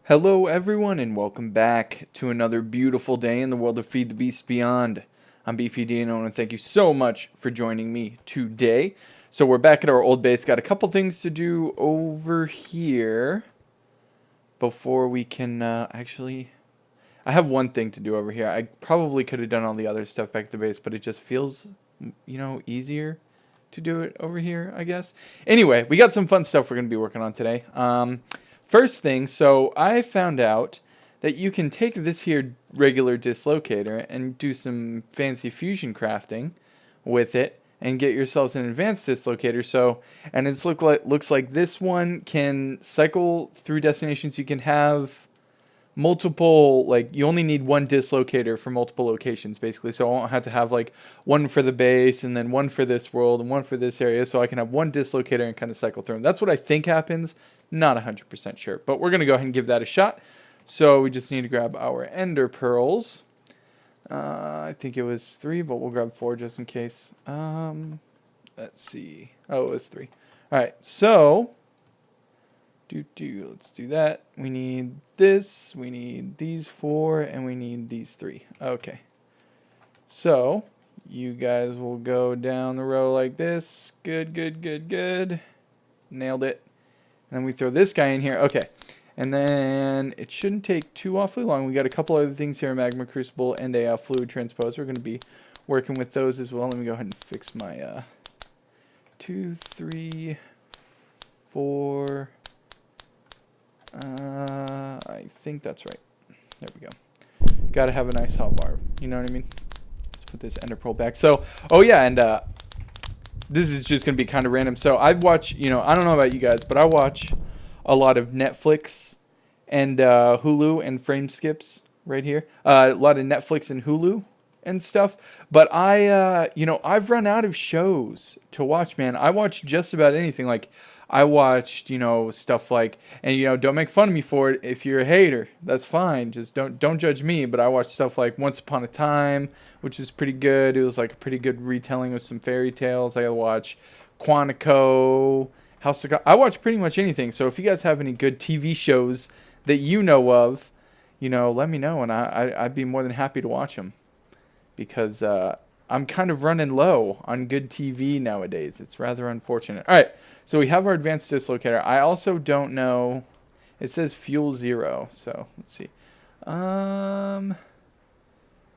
Hello everyone and welcome back to another beautiful day in the world of Feed the Beast Beyond. I'm BPD and I want to thank you so much for joining me today. So we're back at our old base, got a couple things to do over here before we can I have one thing to do over here. I probably could have done all the other stuff back at the base, but it just feels, easier to do it over here, I guess. Anyway, we got some fun stuff we're going to be working on today. First thing, so I found out that you can take this here regular dislocator and do some fancy fusion crafting with it and get yourselves an advanced dislocator. So, and it's looks like this one can cycle through destinations. You can have multiple, like, you only need one dislocator for multiple locations basically, so I won't have to have like one for the base and then one for this world and one for this area, so I can have one dislocator and kind of cycle through them. That's what I think happens, not 100% sure, but we're gonna go ahead and give that a shot. So we just need to grab our ender pearls. I think it was 3, but we'll grab 4 just in case. Let's see, oh, it was 3. All right, so let's do that. We need this, we need these 4, and we need these 3. Okay. So, you guys will go down the row like this. Good. Nailed it. And then we throw this guy in here. Okay. And then it shouldn't take too awfully long. We got a couple other things here, magma crucible and a fluid transpose. We're going to be working with those as well. Let me go ahead and fix my 2, 3, 4... I think that's right. There we go. Gotta have a nice hot bar. You know what I mean? Let's put this ender pearl back. So, oh yeah, and this is just gonna be kind of random. So I watch, I don't know about you guys, but I watch a lot of Netflix and Hulu and frame skips right here. A lot of Netflix and Hulu and stuff. But I've run out of shows to watch, man. I watch just about anything. Like, I watched, stuff like, and don't make fun of me for it if you're a hater. That's fine. Just don't judge me. But I watched stuff like Once Upon a Time, which is pretty good. It was like a pretty good retelling of some fairy tales. I watch Quantico, House of God. I watch pretty much anything. So if you guys have any good TV shows that you know of, let me know, and I'd be more than happy to watch them, because I'm kind of running low on good TV nowadays. It's rather unfortunate. All right, so we have our advanced dislocator. I also don't know. It says fuel 0, so let's see.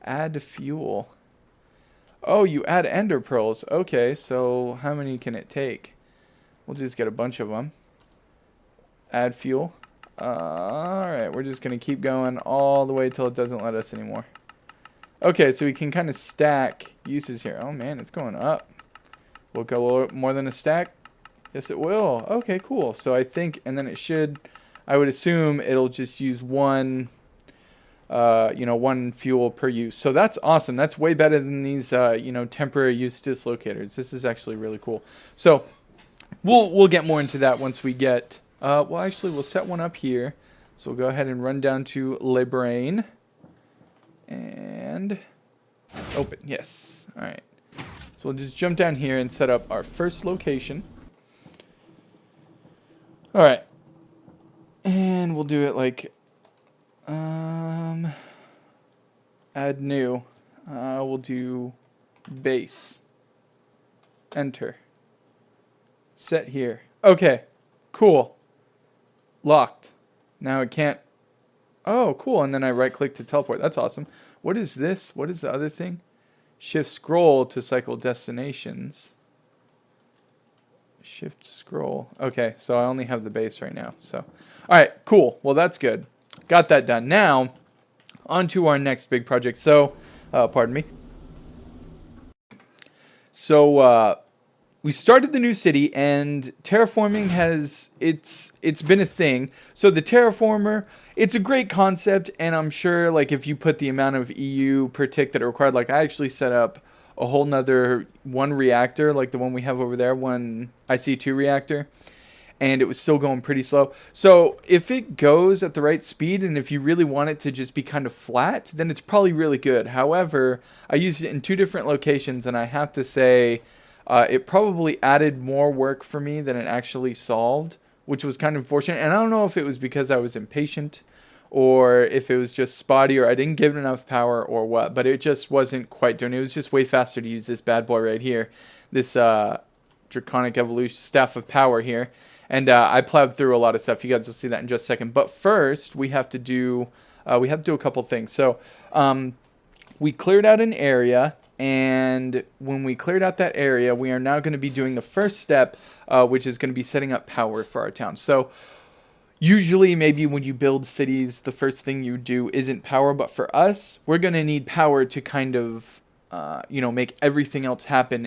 Add fuel. Oh, you add ender pearls. Okay, so how many can it take? We'll just get a bunch of them. Add fuel. All right, we're just going to keep going all the way till it doesn't let us anymore. Okay, so we can kind of stack uses here. Oh man, it's going up. Will it go a little more than a stack? Yes, it will. Okay, cool. So I think, and then it should, I would assume it'll just use one, one fuel per use. So that's awesome. That's way better than these, temporary use dislocators. This is actually really cool. So we'll get more into that once we get, well, actually, we'll set one up here. So we'll go ahead and run down to Le Brain. And open. Yes. All right. So we'll just jump down here and set up our first location. All right. And we'll do it like add new. We'll do base. Enter. Set here. Okay. Cool. Locked. Now it can't. Oh, cool. And then I right click to teleport. That's awesome. What is this? What is the other thing? Shift scroll to cycle destinations. Shift scroll. Okay, so I only have the base right now. So, all right, cool. Well, that's good. Got that done. Now, on to our next big project. So, pardon me. So, we started the new city, and terraforming it's been a thing. So the terraformer, it's a great concept, and I'm sure, like, if you put the amount of EU per tick that are required, like, I actually set up a whole nother one reactor, like the one we have over there, one IC2 reactor, and it was still going pretty slow. So if it goes at the right speed, and if you really want it to just be kind of flat, then it's probably really good. However, I used it in 2 different locations, and I have to say, it probably added more work for me than it actually solved, which was kind of unfortunate. And I don't know if it was because I was impatient or if it was just spotty, or I didn't give it enough power, or what. But it just wasn't quite doing it. It was just way faster to use this bad boy right here, this Draconic Evolution Staff of Power here. And I plowed through a lot of stuff. You guys will see that in just a second. But first, we have to do a couple things. So we cleared out an area, and when we cleared out that area, we are now going to be doing the first step, which is going to be setting up power for our town. So usually, maybe when you build cities, the first thing you do isn't power. But for us, we're going to need power to kind of, make everything else happen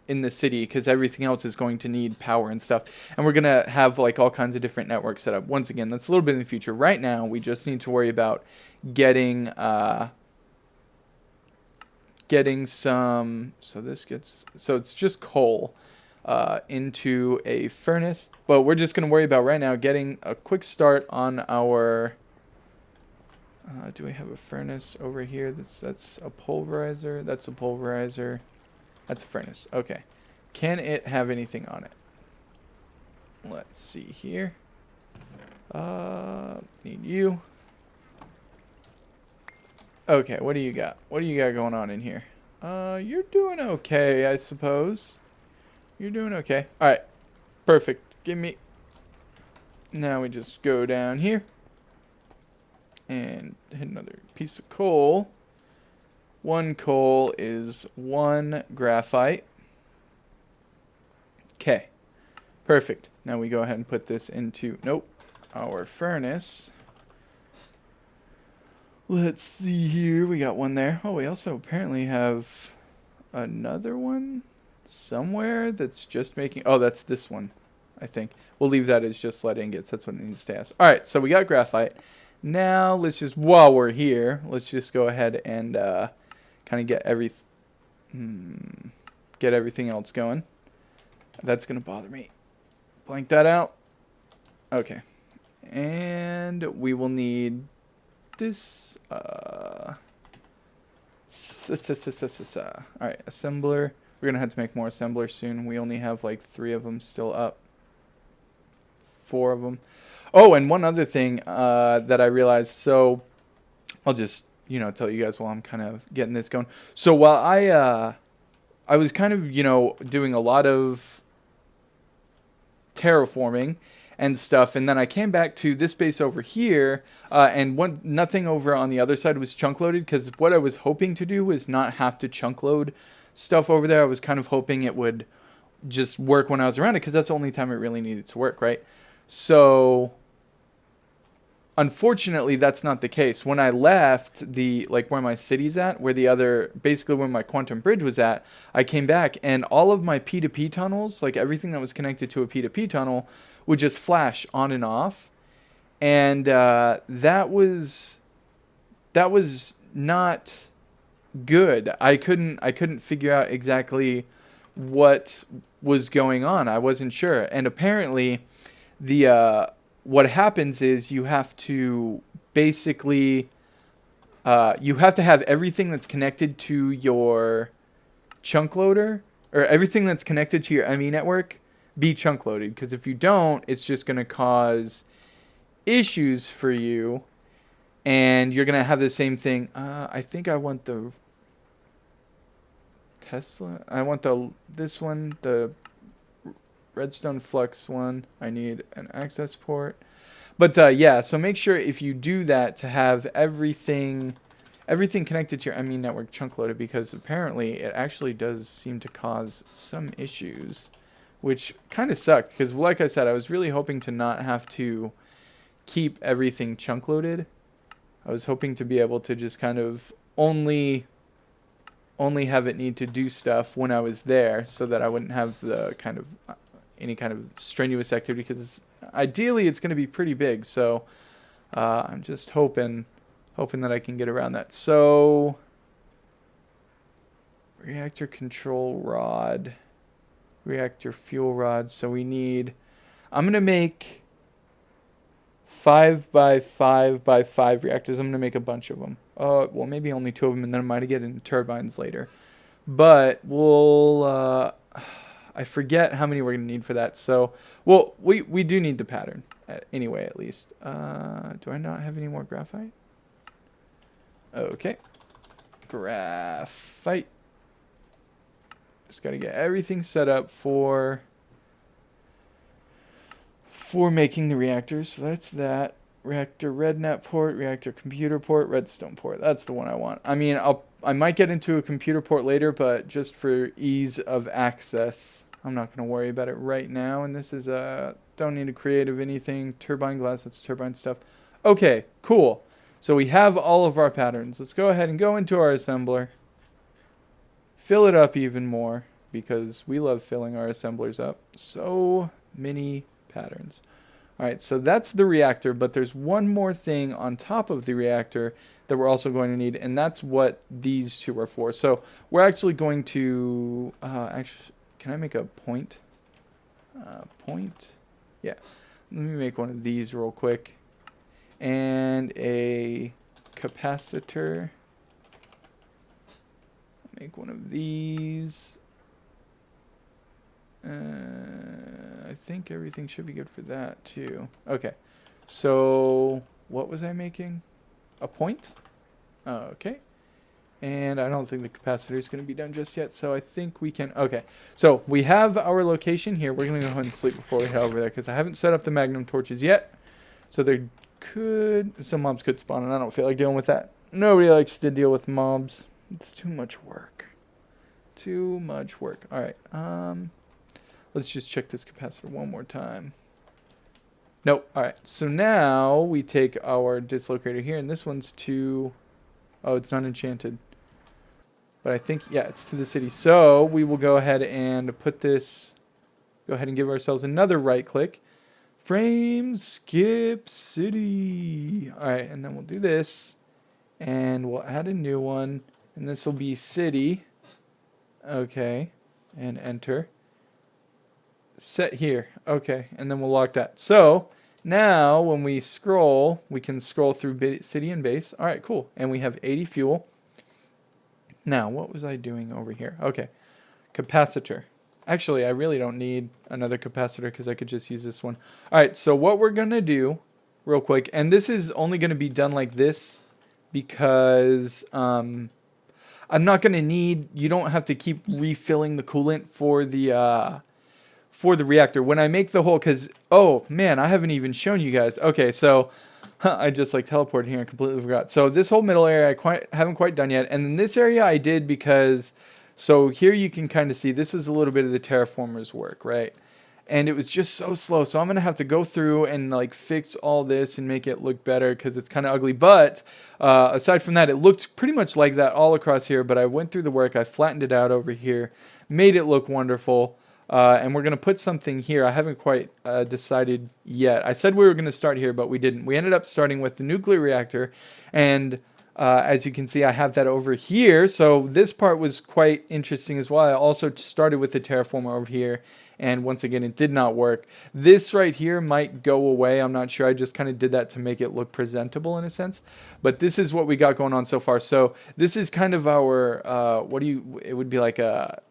in the city, because everything else is going to need power and stuff. And we're going to have like all kinds of different networks set up. Once again, that's a little bit in the future. Right now, we just need to worry about getting some, so it's just coal into a furnace, but we're just going to worry about right now getting a quick start on our do we have a furnace over here? That's a pulverizer. That's a pulverizer. That's a furnace. Okay. Can it have anything on it? Let's see here. Need you. Okay, what do you got? What do you got going on in here? You're doing okay, I suppose. You're doing okay. Alright. Perfect. Give me... Now we just go down here. And hit another piece of coal. One coal is one graphite. Okay. Perfect. Now we go ahead and put this into... Nope. Our furnace. Let's see here. We got one there. Oh, we also apparently have another one somewhere that's just making... Oh, that's this one, I think. We'll leave that as just lead ingots. That's what it needs to ask. All right, so we got graphite. Now, let's just, while we're here, let's just go ahead and kind of get everything else going. That's going to bother me. Blank that out. Okay. And we will need this. Alright, assembler. We're going to have to make more assemblers soon. We only have like 3 of them still up. 4 of them. Oh, and one other thing that I realized. So I'll just, tell you guys while I'm kind of getting this going. So while I was kind of, doing a lot of terraforming and stuff, and then I came back to this base over here, and nothing over on the other side was chunk loaded, because what I was hoping to do was not have to chunk load stuff over there. I was kind of hoping it would just work when I was around it, because that's the only time it really needed to work, right? So unfortunately, that's not the case. When I left where my city's at, basically where my quantum bridge was at, I came back, and all of my P2P tunnels, like everything that was connected to a P2P tunnel, would just flash on and off. And that was not good. I couldn't figure out exactly what was going on. I wasn't sure. And apparently what happens is you have to basically you have to have everything that's connected to your chunk loader, or everything that's connected to your ME network, be chunk loaded, because if you don't, it's just going to cause issues for you, and you're going to have the same thing. I think I want the Tesla. I want this one, the redstone flux one. I need an access port. But yeah, so make sure if you do that to have everything connected to your ME network chunk loaded, because apparently it actually does seem to cause some issues, which kind of sucked, because like I said, I was really hoping to not have to keep everything chunk loaded. I was hoping to be able to just kind of only have it need to do stuff when I was there, so that I wouldn't have the kind of any kind of strenuous activity, because ideally it's going to be pretty big. So I'm just hoping that I can get around that. So reactor control rod, reactor fuel rod. So I'm going to make 5 by 5 by 5 reactors. I'm going to make a bunch of them. Well, maybe only 2 of them, and then I might get into turbines later. But we'll I forget how many we're going to need for that. So, well, we do need the pattern. Anyway, at least. Do I not have any more graphite? Okay. Graphite. Just got to get everything set up for making the reactors. So that's that. Reactor RedNet port, reactor computer port, redstone port. That's the one I want. I mean, I might get into a computer port later, but just for ease of access, I'm not going to worry about it right now. And this is don't need a creative anything. Turbine glass, that's turbine stuff. Okay, cool. So we have all of our patterns. Let's go ahead and go into our assembler. Fill it up even more because we love filling our assemblers up. So many patterns. All right, so that's the reactor, but there's one more thing on top of the reactor that we're also going to need, and that's what these two are for. So we're actually going to, actually, can I make a point? Point? Yeah. Let me make one of these real quick. And a capacitor. Make one of these. I think everything should be good for that too. Okay, so what was I making? A point? Okay. And I don't think the capacitor is going to be done just yet, so I think we can... Okay, so we have our location here. We're going to go ahead and sleep before we head over there because I haven't set up the magnum torches yet. So there could... Some mobs could spawn, and I don't feel like dealing with that. Nobody likes to deal with mobs. It's too much work. Too much work. All right, let's just check this capacitor one more time. Nope. All right. So now we take our dislocator here, and this one's to... Oh, it's not enchanted. But I think, yeah, it's to the city. So we will go ahead and put this... Go ahead and give ourselves another right click. Frame skip city. All right, and then we'll do this. And we'll add a new one. And this will be city. Okay. And enter. Set here. Okay, and then we'll lock that. So now when we scroll, we can scroll through city and base. All right, cool. And we have 80 fuel. Now, what was I doing over here? Okay, capacitor. Actually, I really don't need another capacitor because I could just use this one. All right, so what we're going to do real quick, and this is only going to be done like this because I'm not going to need, you don't have to keep refilling the coolant for the reactor. When I make the hole, because, oh man, I haven't even shown you guys. Okay, so I just like teleported here and completely forgot. So this whole middle area I haven't quite done yet. And then this area I did because, so here you can kind of see this is a little bit of the terraformers work, right? And it was just so slow. So I'm going to have to go through and like fix all this and make it look better because it's kind of ugly. But aside from that, it looked pretty much like that all across here. But I went through the work. I flattened it out over here, made it look wonderful. And we're going to put something here. I haven't quite decided yet. I said we were going to start here, but we didn't. We ended up starting with the nuclear reactor. And as you can see, I have that over here. So this part was quite interesting as well. I also started with the terraformer over here. And once again, it did not work. This right here might go away. I'm not sure. I just kind of did that to make it look presentable in a sense. But this is what we got going on so far. So this is kind of our, it would be like a...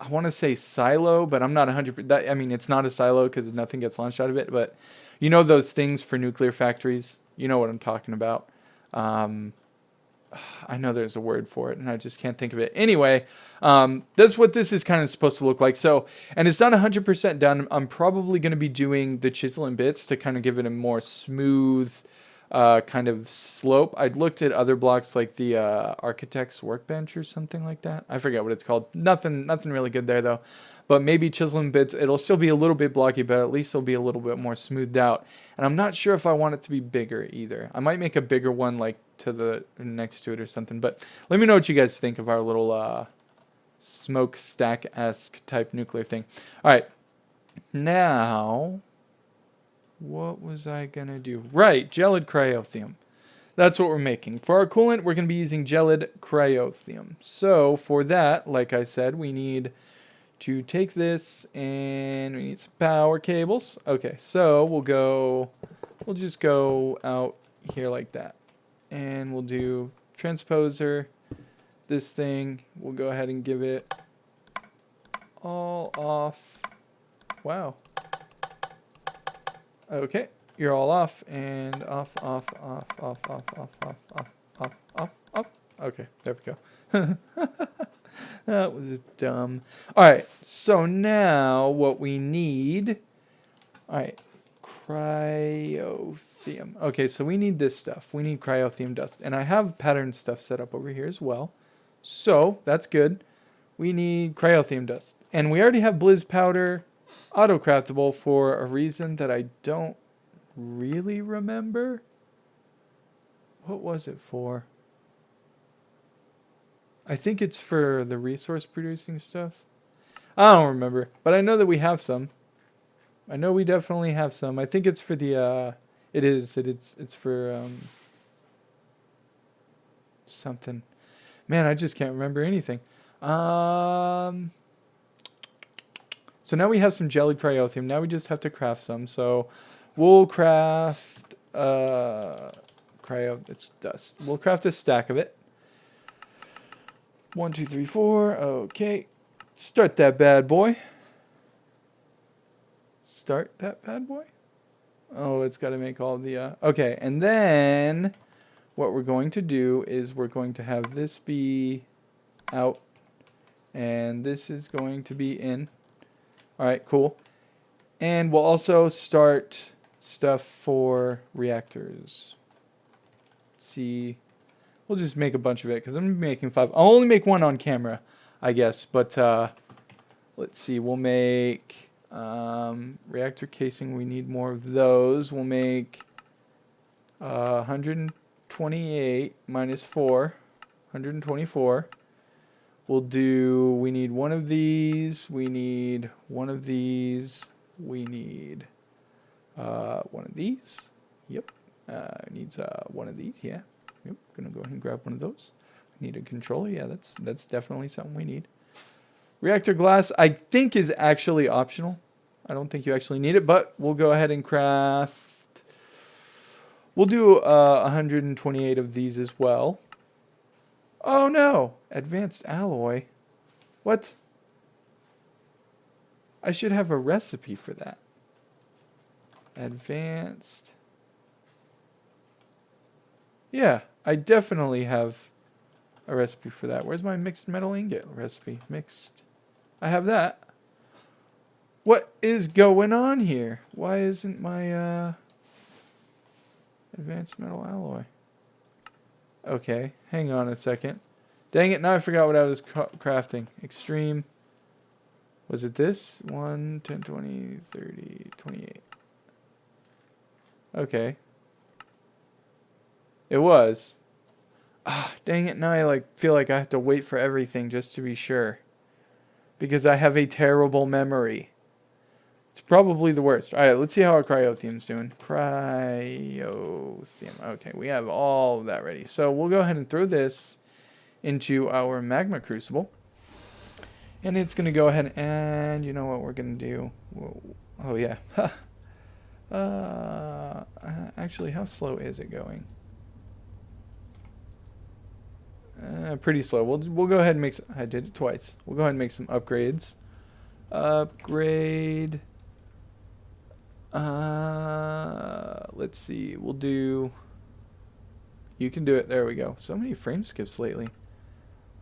I want to say silo, but I'm not 100%. I mean, it's not a silo because nothing gets launched out of it. But you know those things for nuclear factories? You know what I'm talking about. I know there's a word for it, and I just can't think of it. Anyway, that's what this is kind of supposed to look like. So, and it's not 100% done. I'm probably going to be doing the chisel and bits to kind of give it a more smooth kind of slope. I'd looked at other blocks like the architect's workbench or something like that. I forget what it's called. Nothing really good there though. But maybe chisel and bits, it'll still be a little bit blocky, but at least it'll be a little bit more smoothed out. And I'm not sure if I want it to be bigger either. I might make a bigger one like to the next to it or something. But let me know what you guys think of our little smokestack-esque type nuclear thing. All right. Now... what was I going to do? Right, gelid cryothium. That's what we're making. For our coolant, we're going to be using gelid cryothium. So for that, like I said, we need to take this and we need some power cables. Okay, so we'll just go out here like that. And we'll do transposer, this thing. We'll go ahead and give it all off. Wow. Okay, you're all off, and off, off, off, off, off, off, off, off, off, off, off. Okay, there we go. That was dumb. Alright, so now what we need... Alright, cryotheum. Okay, so we need this stuff. We need cryotheum dust. And I have pattern stuff set up over here as well. So, that's good. We need cryotheum dust. And we already have blizz powder auto-craftable for a reason that I don't really remember. What was it for? I think it's for the resource producing stuff. I don't remember, but I know that we have some. I know we definitely have some. I think it's for the it's for something. Man, I just can't remember anything. So now we have some jelly cryotheum. Now we just have to craft some. So we'll craft it's dust. We'll craft a stack of it. 1, 2, 3, 4. Okay. Start that bad boy. Start that bad boy? Oh, it's got to make all the... Okay, and then what we're going to do is we're going to have this be out. And this is going to be in. Alright, cool. And we'll also start stuff for reactors. Let's see... We'll just make a bunch of it because I'm making 5. I'll only make 1 on camera, I guess. But let's see. We'll make reactor casing. We need more of those. We'll make 128 minus 4. 124. We'll do... We need 1 of these. We need 1 of these. We need 1 of these. Yep. Needs 1 of these. Yeah. Yep, gonna go ahead and grab 1 of those. Need a controller. Yeah, that's definitely something we need. Reactor glass, I think, is actually optional. I don't think you actually need it, but we'll go ahead and craft. We'll do 128 of these as well. Oh no, advanced alloy. What? I should have a recipe for that. Advanced. Yeah, I definitely have a recipe for that. Where's my mixed metal ingot recipe? Mixed. I have that. What is going on here? Why isn't my advanced metal alloy? Okay, hang on a second. Dang it, now I forgot what I was crafting. Extreme. Was it this? 1, 10, 20, 30, 28. Okay. It was. Ah, dang it, now I feel like I have to wait for everything just to be sure. Because I have a terrible memory. It's probably the worst. Alright, let's see how our cryotheum's doing. Cryotheum. Okay, we have all of that ready. So we'll go ahead and throw this into our magma crucible. And it's going to go ahead and... You know what we're going to do? Whoa. Oh, yeah. Actually, how slow is it going? Pretty slow. We'll go ahead and make some... I did it twice. We'll go ahead and make some upgrades. Upgrade. Let's see. We'll do... You can do it. There we go. So many frame skips lately.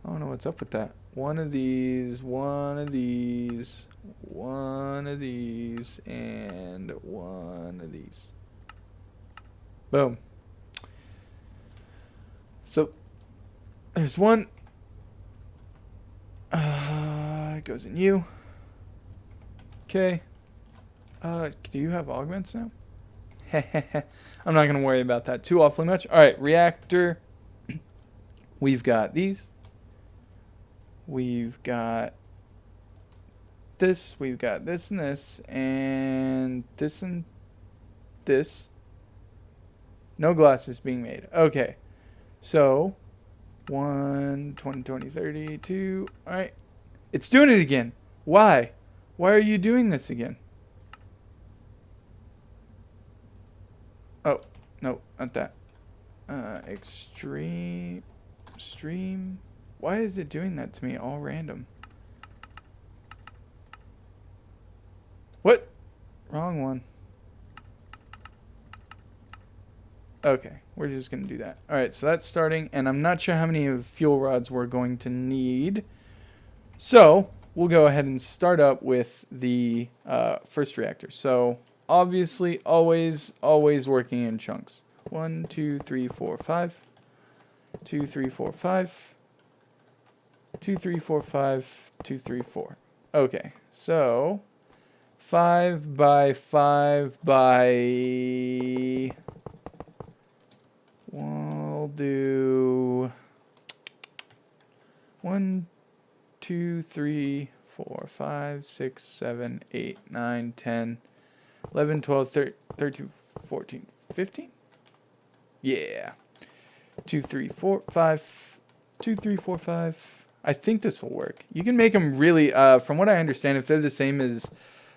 I don't know what's up with that. 1 of these, 1 of these, 1 of these, and 1 of these. Boom. So... There's 1. It goes in you. Okay. Do you have augments now? I'm not going to worry about that too awfully much. Alright, reactor. We've got these. We've got this. We've got this and this. And this and this. No glass is being made. Okay. So... 1, 20, 20, 30, 2. Alright. It's doing it again. Why? Why are you doing this again? Oh, no, not that. Extreme. Stream. Why is it doing that to me all random? What? Wrong one. Okay, we're just going to do that. All right, so that's starting, and I'm not sure how many of fuel rods we're going to need. So we'll go ahead and start up with the first reactor. So obviously, always working in chunks. 1, 2, 3, 4, 5. 2, 3, 4, 5. 2, 3, 4, 5. 2, 3, 4. Okay, so 5 by 5 by... We'll do 1, 2, 3, 4, 5, 6, 7, 8, 9, 10, 11, 12, 13, 14, 15? Yeah. 2, 3, 4, 5. 2, 3, 4, 5. I think this will work. You can make them really, from what I understand, if they're the same as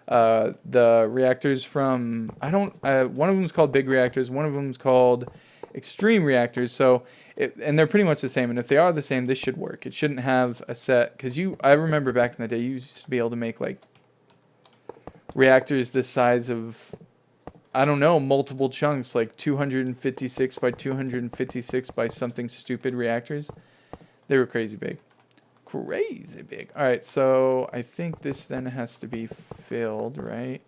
the reactors from, one of them is called big reactors, one of them is called extreme reactors, so and they're pretty much the same, and if they are the same, this should work. It shouldn't have a set, because I remember back in the day, you used to be able to make like reactors this size of, I don't know, multiple chunks, like 256 by 256 by something stupid reactors. They were crazy big. Crazy big. Alright, so I think this then has to be filled, right?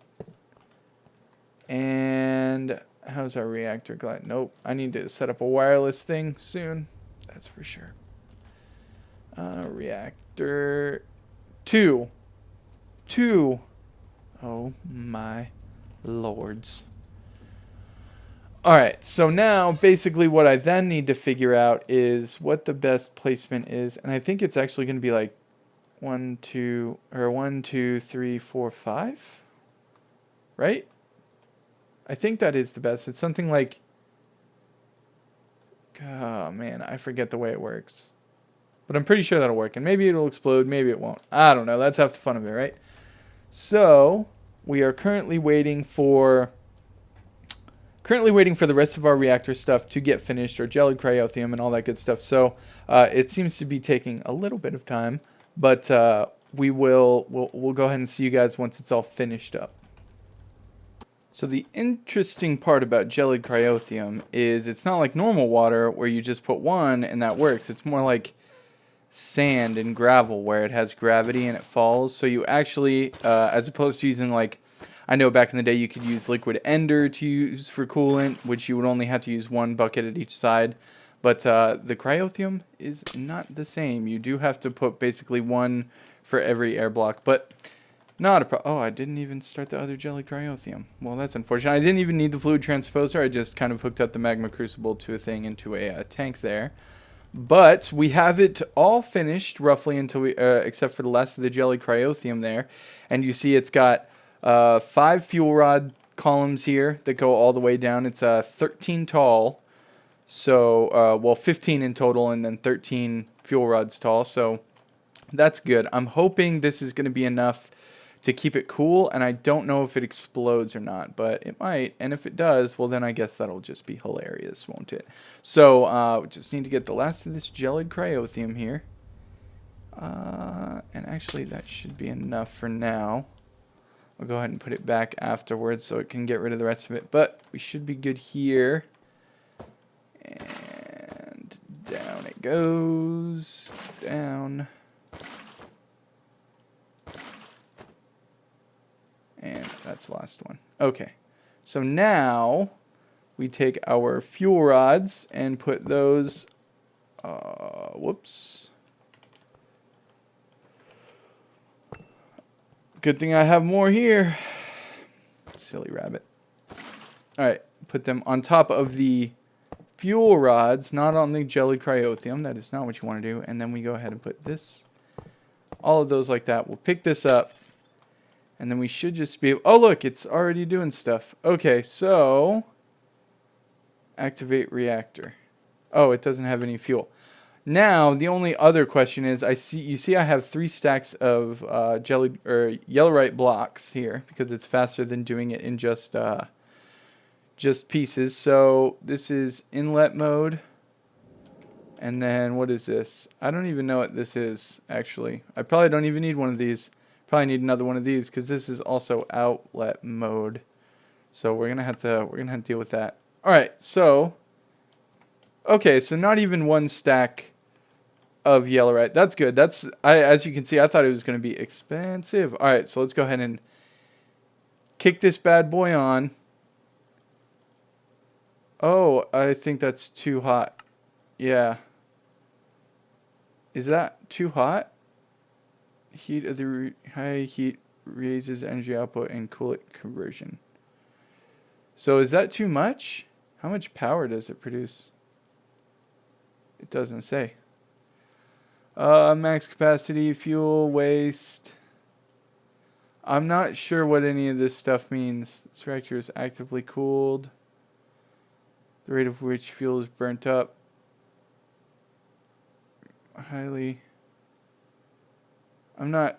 And how's our reactor glide? Nope. I need to set up a wireless thing soon. That's for sure. Reactor 2. 2. Oh my lords. Alright, so now basically what I then need to figure out is what the best placement is. And I think it's actually going to be like 1, 2, 3, 4, 5. Right? I think that is the best. It's something like, oh man, I forget the way it works. But I'm pretty sure that'll work. And maybe it'll explode, maybe it won't. I don't know. That's half the fun of it, right? So, we are currently waiting for the rest of our reactor stuff to get finished, or gelid cryothium and all that good stuff. So, it seems to be taking a little bit of time, but we'll go ahead and see you guys once it's all finished up. So the interesting part about gelid cryothium is it's not like normal water where you just put one and that works. It's more like sand and gravel where it has gravity and it falls. So you actually, as opposed to using like, I know back in the day you could use liquid ender to use for coolant, which you would only have to use one bucket at each side. But the cryothium is not the same. You do have to put basically one for every air block. But not a problem. Oh, I didn't even start the other gelid cryothium. Well, that's unfortunate. I didn't even need the fluid transposer. I just kind of hooked up the magma crucible to a thing into a tank there. But we have it all finished roughly until we, except for the last of the gelid cryothium there. And you see it's got 5 fuel rod columns here that go all the way down. It's 13 tall. So, well, 15 in total and then 13 fuel rods tall. So that's good. I'm hoping this is going to be enough to keep it cool, and I don't know if it explodes or not, but it might, and if it does, well then I guess that'll just be hilarious, won't it? So, just need to get the last of this gelid cryothium here, and actually that should be enough for now. I'll go ahead and put it back afterwards so it can get rid of the rest of it, but we should be good here, and down it goes, down. And that's the last one. Okay, so now we take our fuel rods and put those, whoops. Good thing I have more here. Silly rabbit. Alright, put them on top of the fuel rods, not on the gelid cryothium. That is not what you want to do. And then we go ahead and put this, all of those like that. We'll pick this up. And then we should just be able, oh look, it's already doing stuff. Okay, so activate reactor. Oh, it doesn't have any fuel. Now, the only other question is, you see I have 3 stacks of yellowite blocks here because it's faster than doing it in just pieces. So this is inlet mode. And then what is this? I don't even know what this is actually. I probably don't even need one of these. Probably need another one of these because this is also outlet mode. So we're gonna have to deal with that. All right, so Okay, so not even one stack of yellowite. That's good. As you can see, I thought it was going to be expensive. All right, so let's go ahead and kick this bad boy on. Oh, I think that's too hot. Yeah. Is that too hot? Heat of the high heat raises energy output and coolant conversion. So is that too much? How much power does it produce? It doesn't say. Max capacity, fuel, waste. I'm not sure what any of this stuff means. This reactor is actively cooled. The rate of which fuel is burnt up. Highly. I'm not.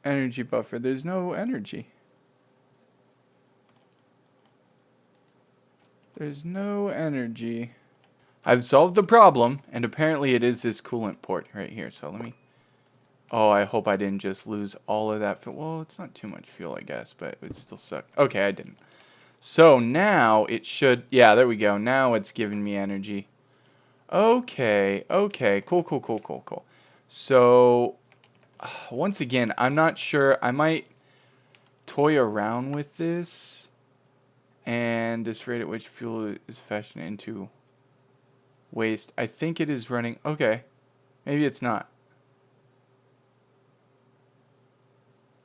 Energy buffer. There's no energy. There's no energy. I've solved the problem, and apparently it is this coolant port right here. So let me... Oh, I hope I didn't just lose all of that fuel. Well, it's not too much fuel, I guess, but it would still suck. Okay, I didn't. So now it should... Yeah, there we go. Now it's giving me energy. Okay, okay. Cool. So, once again, I'm not sure. I might toy around with this. And this rate at which fuel is fashioned into waste. I think it is running... Okay. Maybe it's not.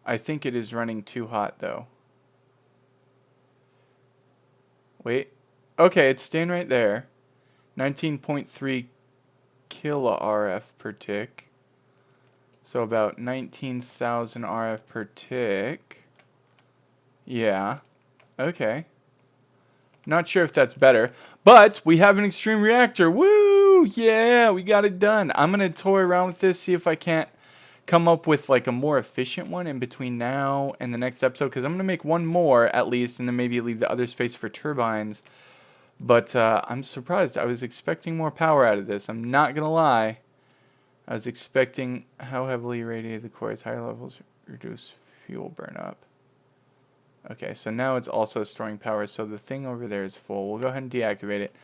I think it is running too hot, though. Wait. Okay, it's staying right there. 19.3 kilo RF per tick. So about 19,000 RF per tick. Yeah. Okay. Not sure if that's better. But we have an Extreme Reactor. Woo! Yeah, we got it done. I'm going to toy around with this, see if I can't come up with like a more efficient one in between now and the next episode, because I'm going to make one more at least, and then maybe leave the other space for turbines. But I'm surprised. I was expecting more power out of this. I'm not going to lie. I was expecting how heavily irradiated the core is. Higher levels reduce fuel burn up. Okay, so now it's also storing power, so the thing over there is full. We'll go ahead and deactivate it.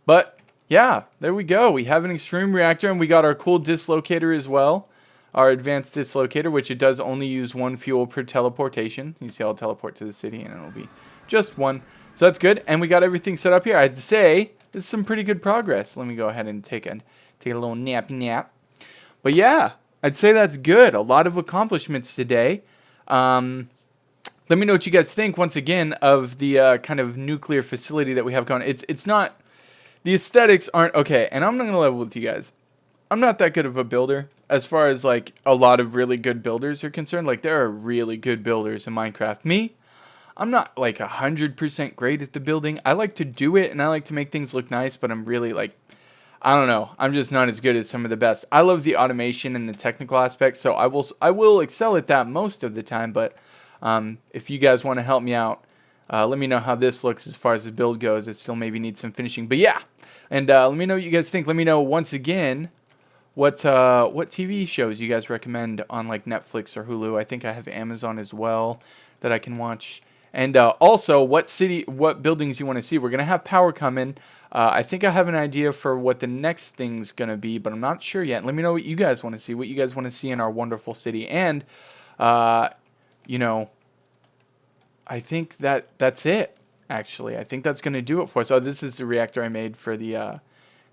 But, yeah, there we go. We have an Extreme Reactor, and we got our cool dislocator as well. Our Advanced Dislocator, which it does only use one fuel per teleportation. You see, I'll teleport to the city, and it'll be just one. So that's good, and we got everything set up here. I'd say this is some pretty good progress. Let me go ahead and take a little nap. But yeah, I'd say that's good. A lot of accomplishments today. Let me know what you guys think, once again, of the kind of nuclear facility that we have going. It's not... The aesthetics aren't... Okay, and I'm not going to level with you guys. I'm not that good of a builder as far as, like, a lot of really good builders are concerned. Like, there are really good builders in Minecraft. Me, I'm not, like, 100% great at the building. I like to do it, and I like to make things look nice, but I'm really, like... I don't know. I'm just not as good as some of the best. I love the automation and the technical aspects, so I will excel at that most of the time, but... if you guys want to help me out, let me know how this looks as far as the build goes. It still maybe needs some finishing, but yeah. And let me know what you guys think. Let me know once again what TV shows you guys recommend on like Netflix or Hulu. I think I have Amazon as well that I can watch. And also what buildings you want to see. We're gonna have power coming. I think I have an idea for what the next thing's gonna be, but I'm not sure yet. Let me know what you guys want to see. What you guys want to see in our wonderful city. And you know, I think that's it, actually. I think that's going to do it for us. Oh, this is the reactor I made for the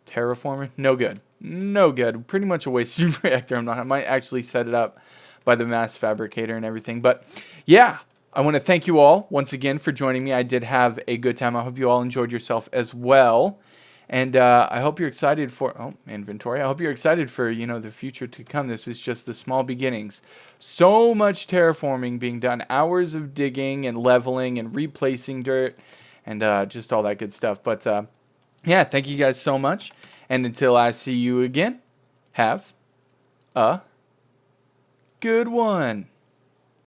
terraformer. No good. No good. Pretty much a wasted reactor. I might actually set it up by the mass fabricator and everything. But, yeah, I want to thank you all once again for joining me. I did have a good time. I hope you all enjoyed yourself as well. And I hope you're excited for, inventory. I hope you're excited for, the future to come. This is just the small beginnings. So much terraforming being done. Hours of digging and leveling and replacing dirt and just all that good stuff. But, yeah, thank you guys so much. And until I see you again, have a good one.